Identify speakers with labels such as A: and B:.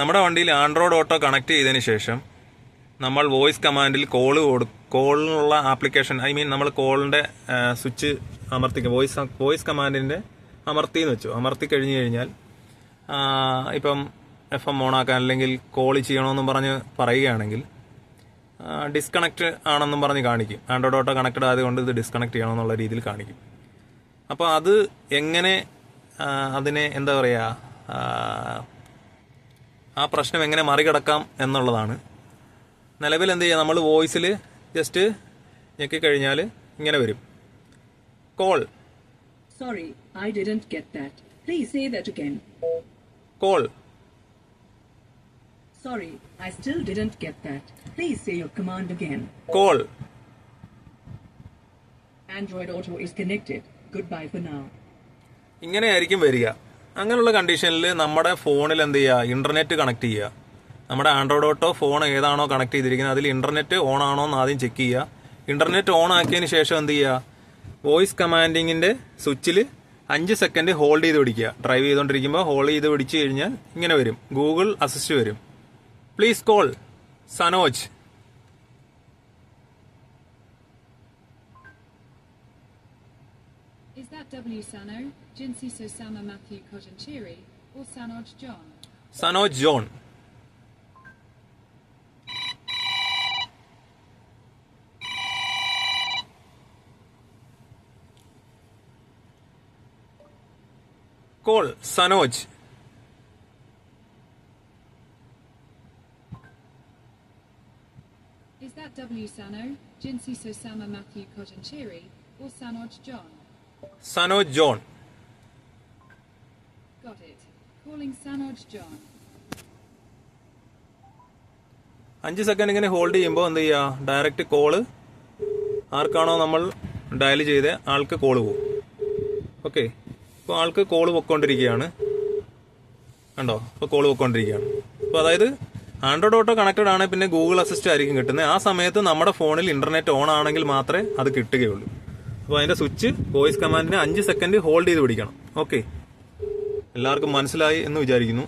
A: നമ്മുടെ വണ്ടിയിൽ Android auto connect ചെയ്തതിന് ശേഷം നമ്മൾ വോയിസ് കമാൻഡിൽ കോളിനുള്ള ആപ്ലിക്കേഷൻ നമ്മൾ കോളിൻ്റെ സ്വിച്ച് അമർത്തിക്കും. വോയിസ് കമാൻഡിൻ്റെ അമർത്തിയെന്ന് വെച്ചു. അമർത്തി കഴിഞ്ഞ് കഴിഞ്ഞാൽ ഇപ്പം FM ഓണാക്കാൻ അല്ലെങ്കിൽ കോൾ ചെയ്യണമെന്നും പറഞ്ഞ് പറയുകയാണെങ്കിൽ ഡിസ്കണക്റ്റ് ആണെന്നും പറഞ്ഞ് കാണിക്കും. ആൻഡ്രോയിഡ് ഓട്ടോ കണക്റ്റഡ് ആയതുകൊണ്ട് ഇത് ഡിസ്കണക്ട് ചെയ്യണമെന്നുള്ള രീതിയിൽ കാണിക്കും. അപ്പോൾ അത് എങ്ങനെ അതിനെ എന്താ പറയുക, ആ പ്രശ്നം എങ്ങനെ മറികടക്കാം എന്നുള്ളതാണ്. നിലവിൽ എന്ത് ചെയ്യുക, നമ്മൾ വോയിസിൽ ജസ്റ്റ് ഞെക്കിക്കഴിഞ്ഞാൽ ഇങ്ങനെ വരും, call.
B: Sorry, I didn't get that. Please say that again.
A: Call.
B: Sorry, I still didn't get that. Please say your command again.
A: Call.
B: Android Auto is connected. Goodbye for now.
A: ഇങ്ങനെയായിരിക്കും വരിക. അങ്ങനെയുള്ള കണ്ടീഷനിൽ നമ്മുടെ ഫോണിൽ എന്ത് ചെയ്യുക, ഇന്റർനെറ്റ് കണക്ട് ചെയ്യുക. നമ്മുടെ ആൻഡ്രോയിഡ് ഓട്ടോ ഫോൺ ഏതാണോ കണക്ട് ചെയ്തിരിക്കുന്നത് അതിൽ ഇന്റർനെറ്റ് ഓൺ ആണോ എന്ന് ആദ്യം ചെക്ക് ചെയ്യുക. ഇന്റർനെറ്റ് ഓൺ ആക്കിയതിന് ശേഷം എന്ത് ചെയ്യുക, വോയിസ് കമാൻഡിങ്ങിന്റെ സ്വിച്ചിൽ 5 സെക്കൻഡ് ഹോൾഡ് ചെയ്ത് പിടിക്കുക. ഡ്രൈവ് ചെയ്തുകൊണ്ടിരിക്കുമ്പോൾ ഹോൾഡ് ചെയ്ത് പിടിച്ചു കഴിഞ്ഞാൽ ഇങ്ങനെ വരും, ഗൂഗിൾ അസിസ്റ്റ് വരും. Please call Sanoj.
C: Is that W Sano, Jinsi Sosama Matthew Kojanchiri, or Sanoj John?
A: Sanoj John. Call Sanoj.
C: Is that W Sano, Jinsi Sosama Matthew Kojanchiri, or Sanoj John?
A: Sanoj John.
C: Got it. Calling Sanoj John.
A: 5 second ഇങ്ങനെ hold ചെയ്യുമ്പോൾ എന്ത് ചെയ്യുക, direct call ആർക്കാണോ നമ്മൾ dial ചെയ്ത് ആൾക്ക് call പോകും. Okay, ഇപ്പോൾ ആൾക്ക് കോള് പൊയ്ക്കൊണ്ടിരിക്കുകയാണ്, കണ്ടോ, ഇപ്പോൾ കോള് പൊയ്ക്കൊണ്ടിരിക്കുകയാണ്. അപ്പോൾ അതായത് ആൻഡ്രോയിഡ് ഓട്ടോ കണക്റ്റഡ് ആണ്, പിന്നെ ഗൂഗിൾ അസിസ്റ്റ് ആയിരിക്കും കിട്ടുന്നത്. ആ സമയത്ത് നമ്മുടെ ഫോണിൽ ഇന്റർനെറ്റ് ഓൺ ആണെങ്കിൽ മാത്രമേ അത് കിട്ടുകയുള്ളൂ. അപ്പോൾ അതിന്റെ സ്വിച്ച് വോയിസ് കമാൻഡിന് 5 സെക്കൻഡ് ഹോൾഡ് ചെയ്ത് പിടിക്കണം. ഓക്കെ, എല്ലാവർക്കും മനസ്സിലായി എന്ന് വിചാരിക്കുന്നു.